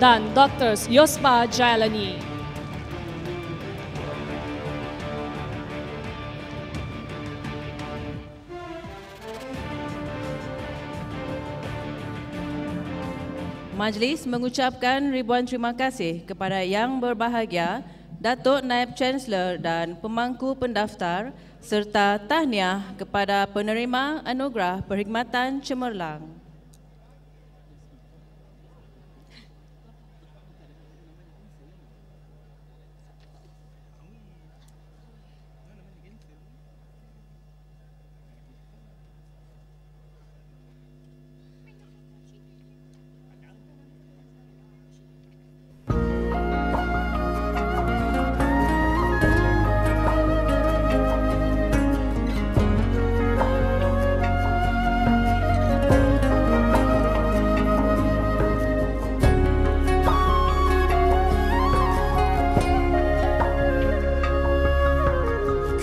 dan Dr. Yospa Jailani. Majlis mengucapkan ribuan terima kasih kepada Yang Berbahagia Datuk Naib Chancellor dan pemangku pendaftar serta tahniah kepada penerima anugerah Perkhidmatan Cemerlang.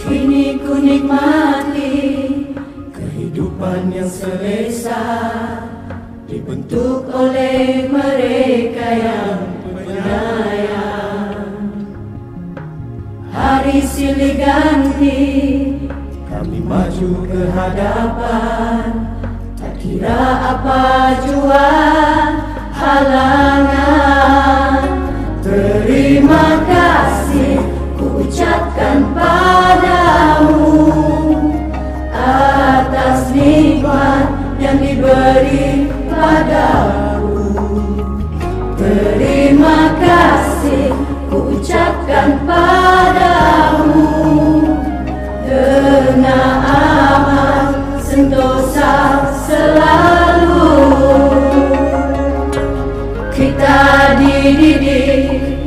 Kini ku nikmati kehidupan yang selesa, dibentuk oleh mereka yang penyayang. Hari silih ganti, kami maju ke hadapan, tak kira apa jua halangan. Terima kasih ku ucapkan padamu atas nikmat yang diberi padaku. Terima kasih ku ucapkan padamu dengan amat sentosa selalu. Kita dididik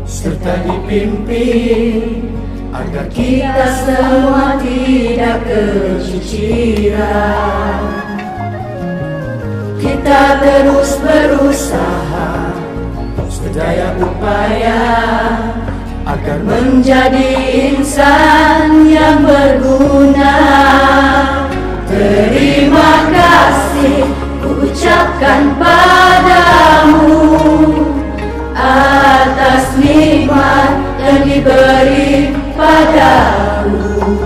serta dipimpin agar kita semua tidak keciciran. Kita terus berusaha sedaya upaya agar menjadi insan yang berguna. Terima kasih ku ucapkan padamu atas nikmat yang diberi padaku.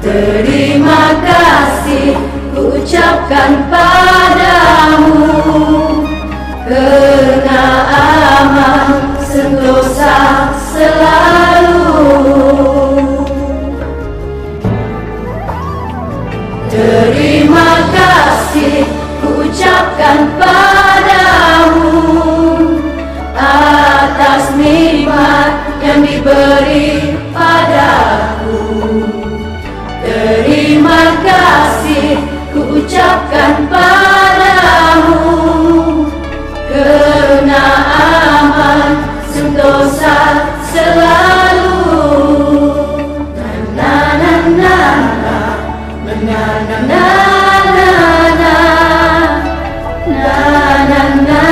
Terima kasih ku ucapkan padamu kerana amat sentosa selalu. Terima kasih ku ucapkan padamu atas nikmat yang diberi padaku. Terima kasih ku ucapkan padamu kerana amat sentosa selalu. Na na na na na na na na na na na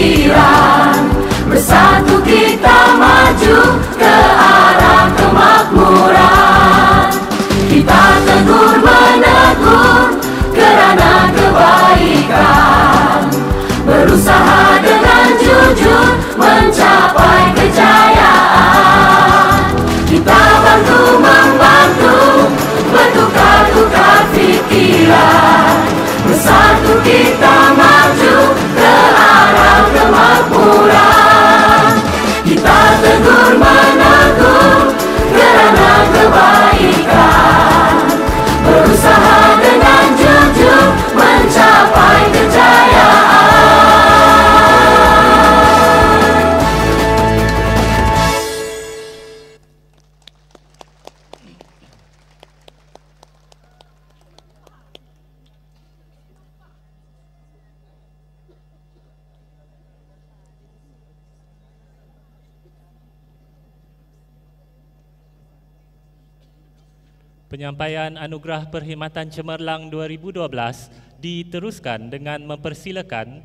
pikiran, bersatu kita maju ke arah kemakmuran. Kita tegur menegur kerana kebaikan, berusaha dengan jujur mencapai kejayaan. Kita bantu membantu, bertukar-tukar fikiran, bersatu kita maju ke arah kemakmuran. Kita tegur menegur kerana kebaikan, berusaha dengan jujur mencapai kejayaan. Penyampaian Anugerah Perkhidmatan Cemerlang 2012 diteruskan dengan mempersilakan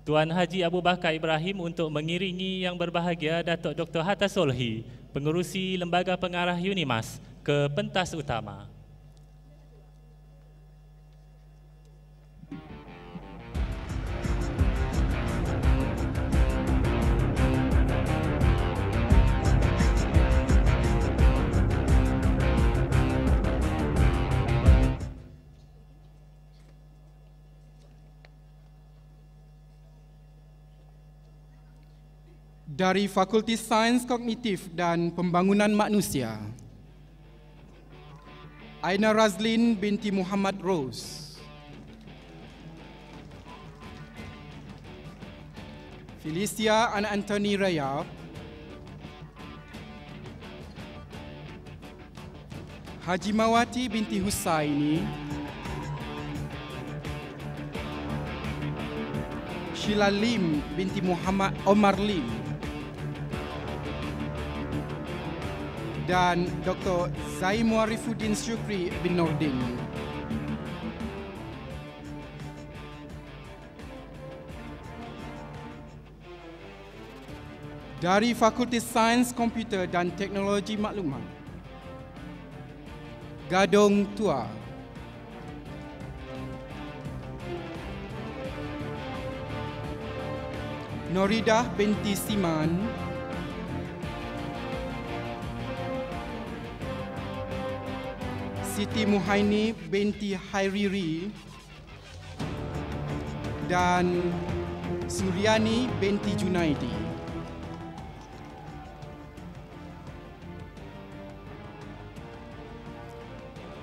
Tuan Haji Abu Bakar Ibrahim untuk mengiringi Yang Berbahagia Datuk Dr. Hatta Solhi, Pengerusi Lembaga Pengarah UNIMAS, ke pentas utama. Dari Fakulti Sains Kognitif dan Pembangunan Manusia, Aina Razlin binti Muhammad Rose. Felicia Ana Antoni Raya. Haji Mawati binti Husaini. Sheila Lim binti Muhammad Omar Lim. Dan Dr. Zaim Warifuddin Syukri bin Nordin. Dari Fakulti Sains Komputer dan Teknologi Maklumat, Gadong Tua. Noridah binti Siman. Siti Muhaini binti Hairiri dan Suryani binti Junaidi.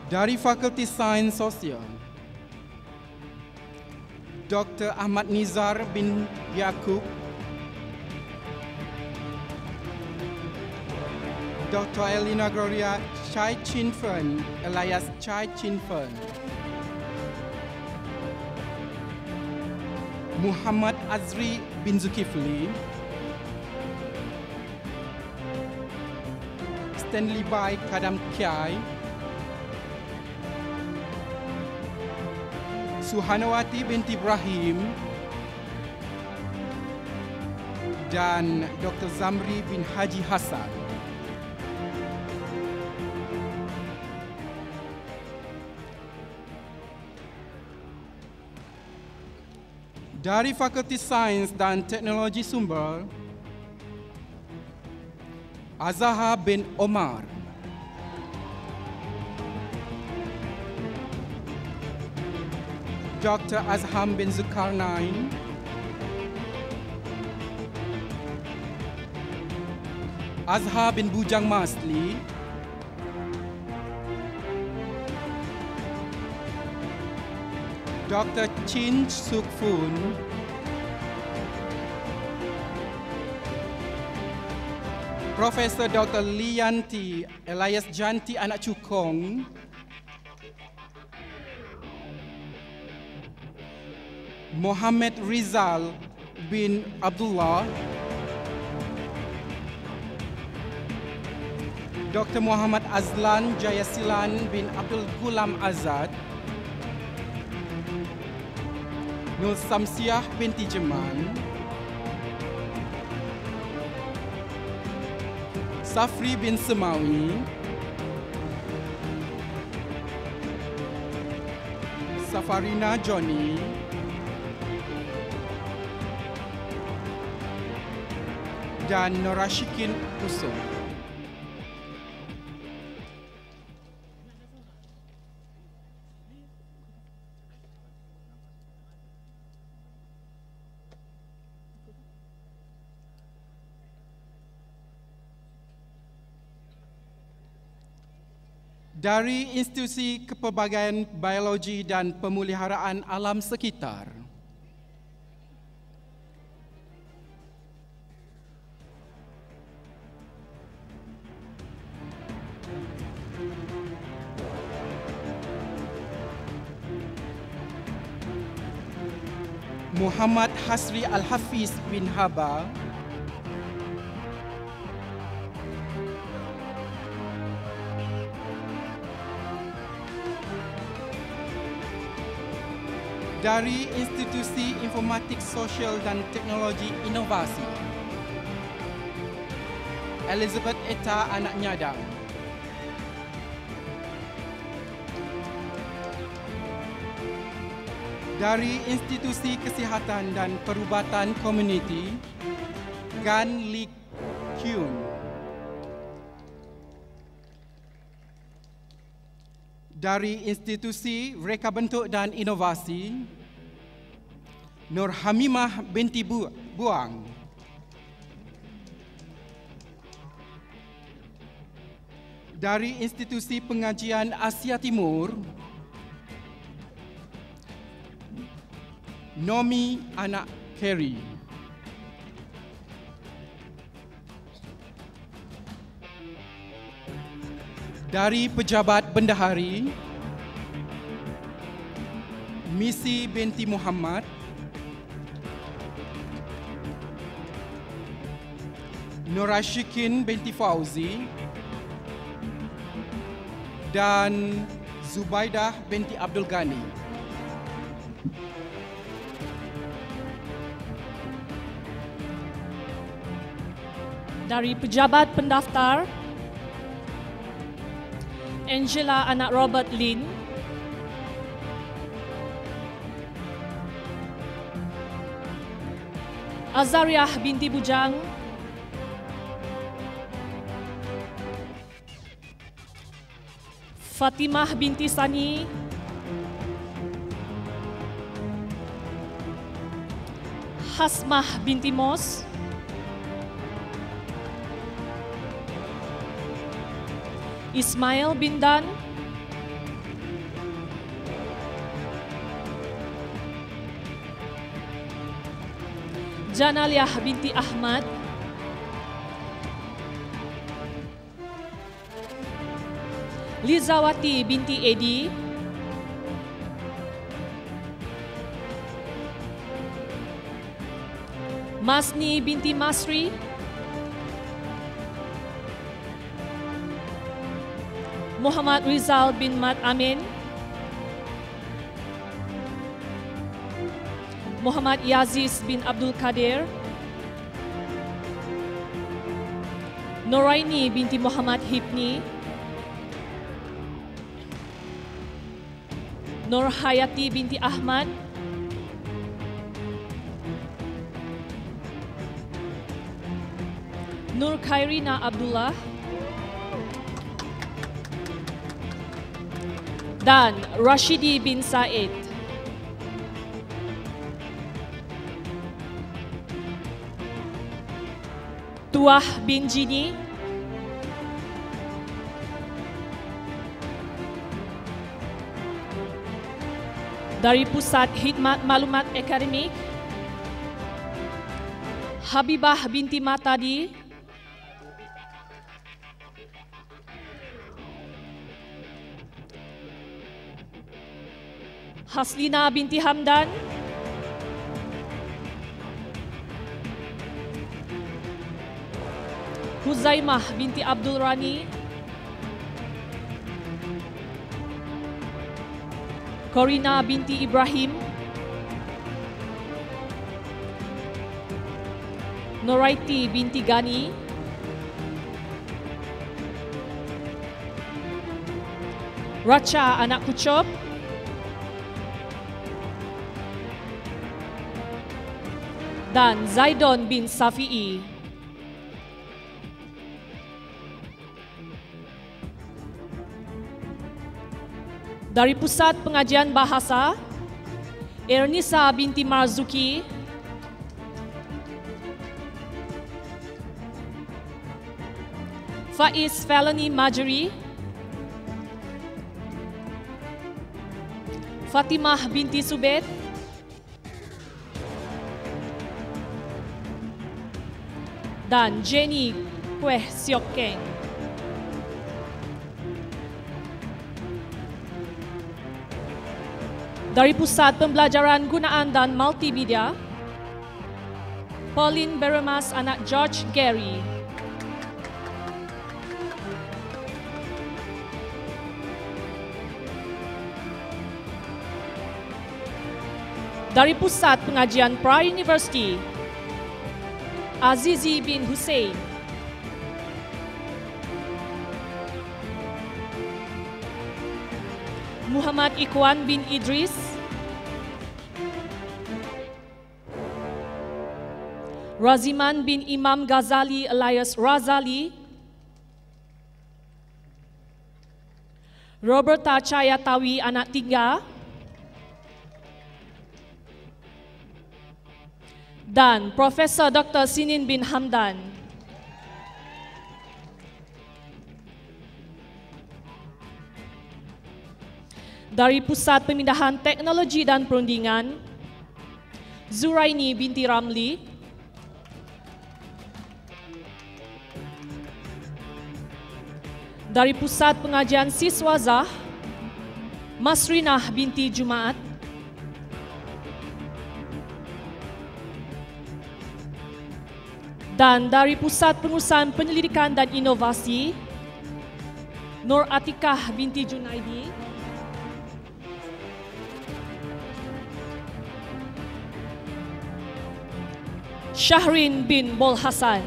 Dari Fakulti Sains Sosial, Dr. Ahmad Nizar bin Yaakob, Dr. Elina Gloria Chai Chin Fen alias Chai Chin Fen, Muhammad Azri bin Zulkifli, Stanley Bai Kadam Kiai, Suhanawati binti Ibrahim, dan Dr. Zamri bin Haji Hassan. Dari Fakulti Sains dan Teknologi Sumber, Azaha bin Omar. Dr. Azham bin Zulkarnain. Azhar bin Bujang Masli. Dr. Chin Suk Foon, Profesor Dr. Lianti alias Janti Anak Cukong, Muhammad Rizal bin Abdullah, Dr. Muhammad Azlan Jayasilan bin Abdul Gulam Azad, Nur Samsiah binti Jeman, Safri bin Semawi, Safarina Johnny, dan Norashikin Uso. Dari Institusi Kepelbagaian Biologi dan Pemeliharaan Alam Sekitar, Muhammad Hasri Al-Hafiz bin Haba, dari Institusi Informatik Sosial dan Teknologi Inovasi, Elizabeth Etta Anak Nyadang. Dari Institusi Kesihatan dan Perubatan Komuniti, Gan Lik Kyun. Dari Institusi Reka Bentuk dan Inovasi, Nur Hamimah binti Buang. Dari Institusi Pengajian Asia Timur, Nomi Anak Kerry. Dari Pejabat Bendahari, Misi binti Muhammad, Norashikin binti Fauzi, dan Zubaidah binti Abdul Ghani. Dari Pejabat Pendaftar, Angela anak Robert Lin, Azariah binti Bujang, Fatimah binti Sani, Hasmah binti Mos, Ismail bin Dan, Janaliah binti Ahmad, Lizawati binti Edi, Masni binti Masri, Muhammad Rizal bin Mat Amin, Muhammad Yaziz bin Abdul Kadir, Noraini binti Muhammad Hibni, Nur Hayati binti Ahmad, Nur Khairina Abdullah, dan Rashidi bin Said. Tuah bin Jini, dari Pusat Khidmat Maklumat Akademik, Habibah binti Matadi, Haslina binti Hamdan, Huzaimah binti Abdul Rani, Corina binti Ibrahim, Noraiti binti Gani, Racha anak Kuchop, dan Zaidon bin Safi'i. Dari Pusat Pengajian Bahasa, Ernisa binti Marzuki, Faiz Felani Majri, Fatimah binti Subed, dan Jenny Kweh Siok Keng. Dari Pusat Pembelajaran Gunaan dan Multimedia, Pauline Beremas anak George Gary. Dari Pusat Pengajian Pra-University, Azizi bin Hussein. Muhammad Ikhwan bin Idris, Raziman bin Imam Ghazali alias Razali, Roberta Chayatawi anak Tiga, dan Profesor Dr. Sinin bin Hamdan. Dari Pusat Pemindahan Teknologi dan Perundingan, Zuraini binti Ramli, dari Pusat Pengajian Siswazah, Masrinah binti Jumaat, dan dari Pusat Pengurusan Penyelidikan dan Inovasi, Nur Atikah binti Junaidi, Syahrin bin Bol Hasan.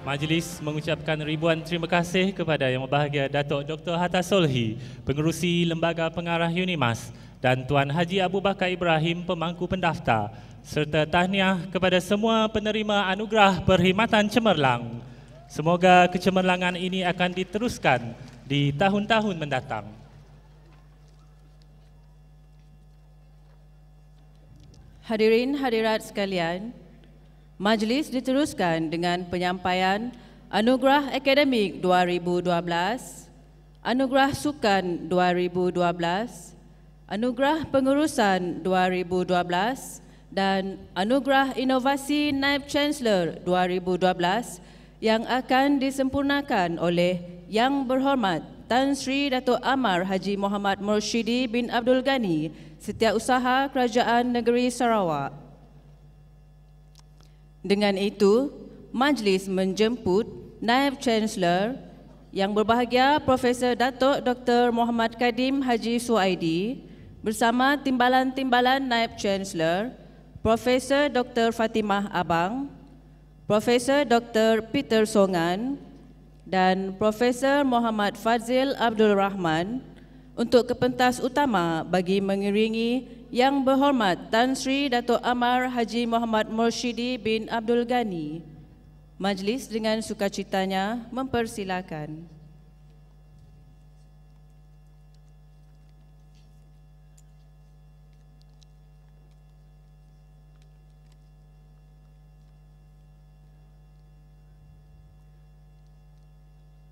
Majlis mengucapkan ribuan terima kasih kepada Yang Berbahagia Datuk Dr. Hatta Solhi, Pengerusi Lembaga Pengarah UNIMAS, dan Tuan Haji Abu Bakar Ibrahim, Pemangku Pendaftar, serta tahniah kepada semua penerima anugerah Perkhidmatan Cemerlang. Semoga kecemerlangan ini akan diteruskan di tahun-tahun mendatang. Hadirin hadirat sekalian, majlis diteruskan dengan penyampaian Anugerah Akademik 2012, Anugerah Sukan 2012, Anugerah Pengurusan 2012 dan Anugerah Inovasi Naib Chancellor 2012 yang akan disempurnakan oleh Yang Berhormat Tan Sri Datuk Amar Haji Muhammad Mursyidi bin Abdul Ghani, Setiausaha Kerajaan Negeri Sarawak. Dengan itu, majlis menjemput Naib Chancellor Yang Berbahagia Profesor Datuk Dr. Muhammad Kadim Haji Suaidi bersama timbalan-timbalan Naib Chancellor Profesor Dr. Fatimah Abang, Profesor Dr. Peter Songan dan Profesor Muhammad Fazil Abdul Rahman untuk ke pentas utama bagi mengiringi Yang Berhormat Tan Sri Datuk Amar Haji Muhammad Mursyidi bin Abdul Ghani. Majlis dengan sukacitanya mempersilakan.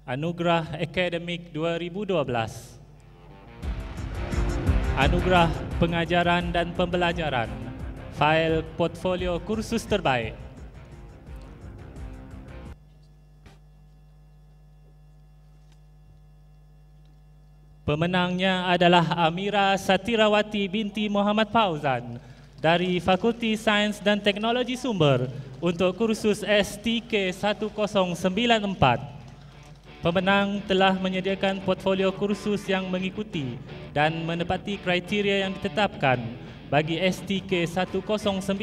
Anugerah Akademik 2012, Anugerah Pengajaran dan Pembelajaran, Fail Portfolio Kursus Terbaik. Pemenangnya adalah Amira Satirawati binti Muhammad Fauzan dari Fakulti Sains dan Teknologi Sumber untuk kursus STK 1094. Pemenang telah menyediakan portfolio kursus yang mengikuti dan menepati kriteria yang ditetapkan bagi STK 1094.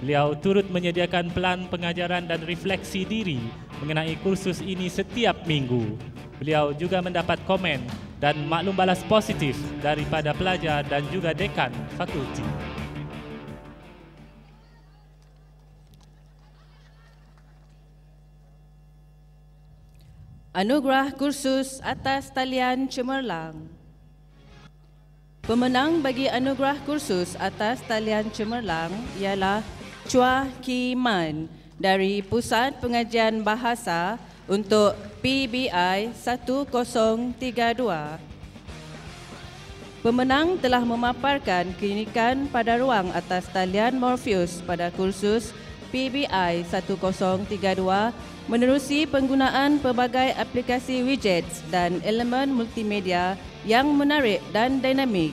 Beliau turut menyediakan pelan pengajaran dan refleksi diri mengenai kursus ini setiap minggu. Beliau juga mendapat komen dan maklum balas positif daripada pelajar dan juga dekan fakulti. Anugerah kursus atas talian cemerlang. Pemenang bagi anugerah kursus atas talian cemerlang ialah Chua Ki Man dari Pusat Pengajian Bahasa untuk PBI 1032. Pemenang telah memaparkan keunikan pada ruang atas talian Morpheus pada kursus PBI 1032 menerusi penggunaan pelbagai aplikasi widgets dan elemen multimedia yang menarik dan dinamik.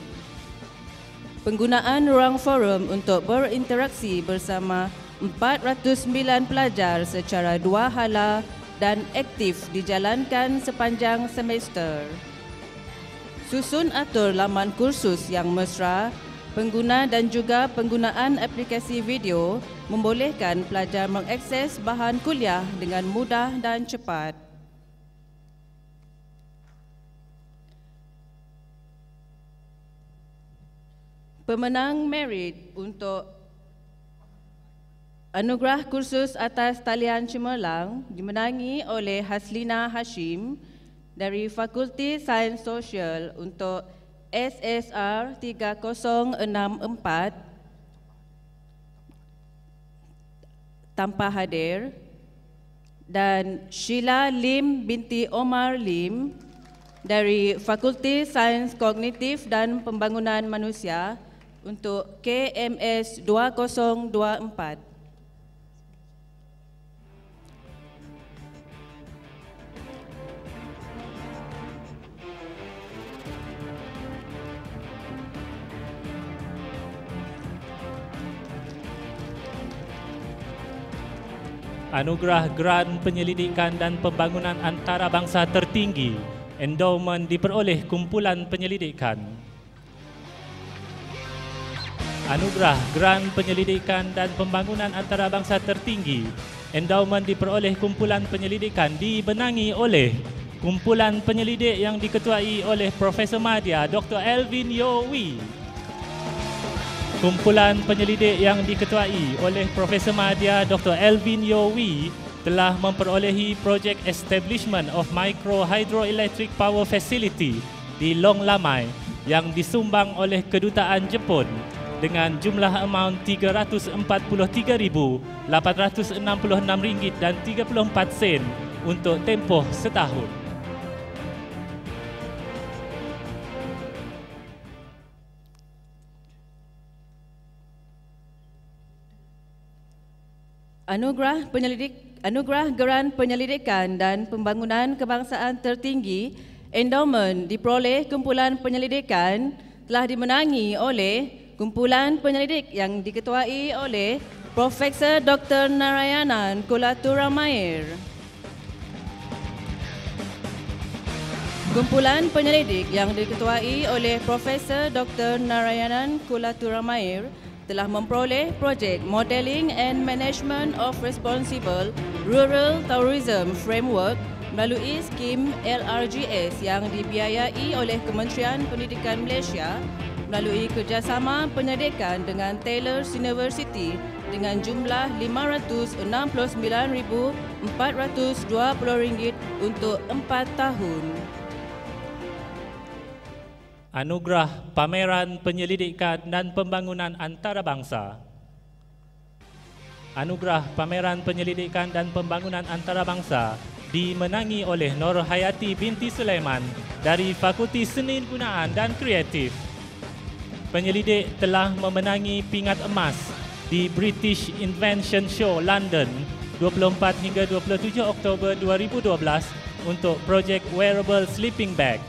Penggunaan ruang forum untuk berinteraksi bersama 409 pelajar secara dua hala dan aktif dijalankan sepanjang semester. Susun atur laman kursus yang mesra, pengguna dan juga penggunaan aplikasi video membolehkan pelajar mengakses bahan kuliah dengan mudah dan cepat. Pemenang merit untuk anugerah kursus atas talian cemerlang dimenangi oleh Haslina Hashim dari Fakulti Sains Sosial untuk SSR 3064 tanpa hadir, dan Sheila Lim binti Omar Lim dari Fakulti Sains Kognitif dan Pembangunan Manusia untuk KMS 2024. Anugerah Grant Penyelidikan dan Pembangunan Antarabangsa Tertinggi, endowment diperoleh Kumpulan Penyelidikan. Anugerah Grant Penyelidikan dan Pembangunan Antarabangsa Tertinggi, endowment diperoleh Kumpulan Penyelidikan dibenangi oleh Kumpulan Penyelidik yang diketuai oleh Profesor Madya Dr. Elvin Yowi. Kumpulan penyelidik yang diketuai oleh Profesor Madya Dr. Elvin Yowi telah memperolehi projek Establishment of Micro Hydroelectric Power Facility di Long Lamai yang disumbang oleh Kedutaan Jepun dengan jumlah amount RM344,866.34 untuk tempoh setahun. Anugerah Geran Penyelidikan dan Pembangunan Kebangsaan Tertinggi, endowment diperoleh Kumpulan Penyelidikan telah dimenangi oleh Kumpulan Penyelidik yang diketuai oleh Profesor Dr. Narayanan Kulaturamair. Kumpulan penyelidik yang diketuai oleh Profesor Dr. Narayanan Kulaturamair telah memperoleh projek Modeling and Management of Responsible Rural Tourism Framework melalui skim LRGS yang dibiayai oleh Kementerian Pendidikan Malaysia melalui kerjasama penyelidikan dengan Taylor's University dengan jumlah RM509,420 untuk 4 tahun. Anugerah Pameran Penyelidikan dan Pembangunan Antarabangsa. Anugerah Pameran Penyelidikan dan Pembangunan Antarabangsa dimenangi oleh Nur Hayati binti Sulaiman dari Fakulti Seni Gunaan dan Kreatif. Penyelidik telah memenangi pingat emas di British Invention Show London 24 hingga 27 Oktober 2012 untuk projek Wearable Sleeping Bag.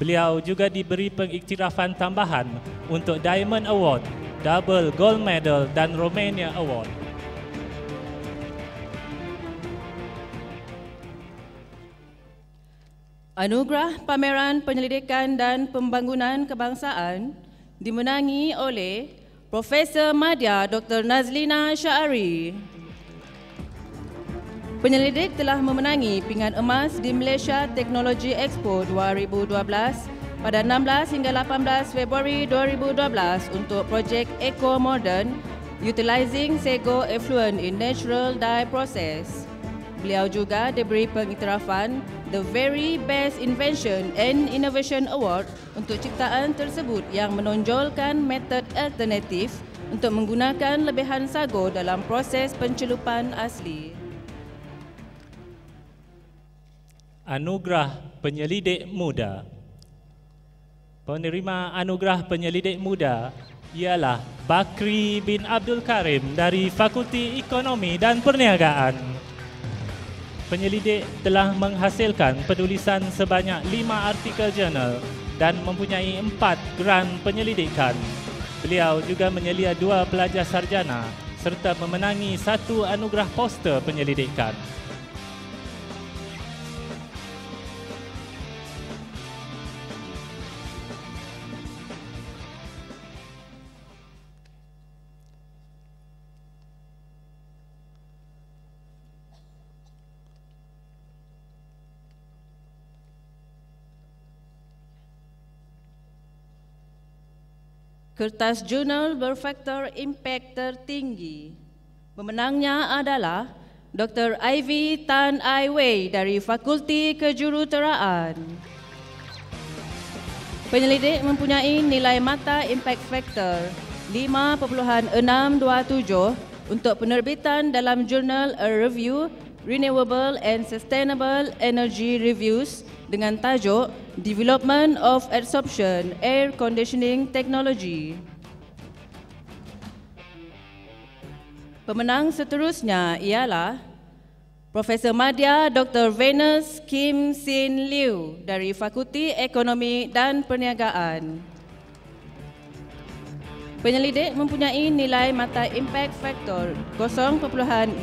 Beliau juga diberi pengiktirafan tambahan untuk Diamond Award, Double Gold Medal dan Romania Award. Anugerah Pameran Penyelidikan dan Pembangunan Kebangsaan dimenangi oleh Profesor Madya Dr. Nazlina Syahari. Penyelidik telah memenangi pingat emas di Malaysia Technology Expo 2012 pada 16 hingga 18 Februari 2012 untuk projek Eco Modern Utilizing Sago Effluent in Natural Dye Process. Beliau juga diberi pengiktirafan The Very Best Invention and Innovation Award untuk ciptaan tersebut yang menonjolkan metod alternatif untuk menggunakan lebihan sago dalam proses pencelupan asli. Anugerah Penyelidik Muda. Penerima Anugerah Penyelidik Muda ialah Bakri bin Abdul Karim dari Fakulti Ekonomi dan Perniagaan. Penyelidik telah menghasilkan penulisan sebanyak 5 artikel jurnal dan mempunyai 4 geran penyelidikan. Beliau juga menyelia 2 pelajar sarjana serta memenangi 1 anugerah poster penyelidikan. Kertas jurnal berfaktor impak tertinggi. Pemenangnya adalah Dr. Ivy Tan Ai Wei dari Fakulti Kejuruteraan. Penyelidik mempunyai nilai mata impact factor 5.627 untuk penerbitan dalam jurnal A Review Renewable and Sustainable Energy Reviews dengan tajuk Development of Absorption Air Conditioning Technology. Pemenang seterusnya ialah Profesor Madya Dr. Venus Kim Sin Liu dari Fakulti Ekonomi dan Perniagaan. Penyelidik mempunyai nilai mata impact factor 0.557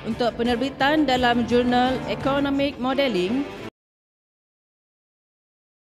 untuk penerbitan dalam jurnal Economic Modelling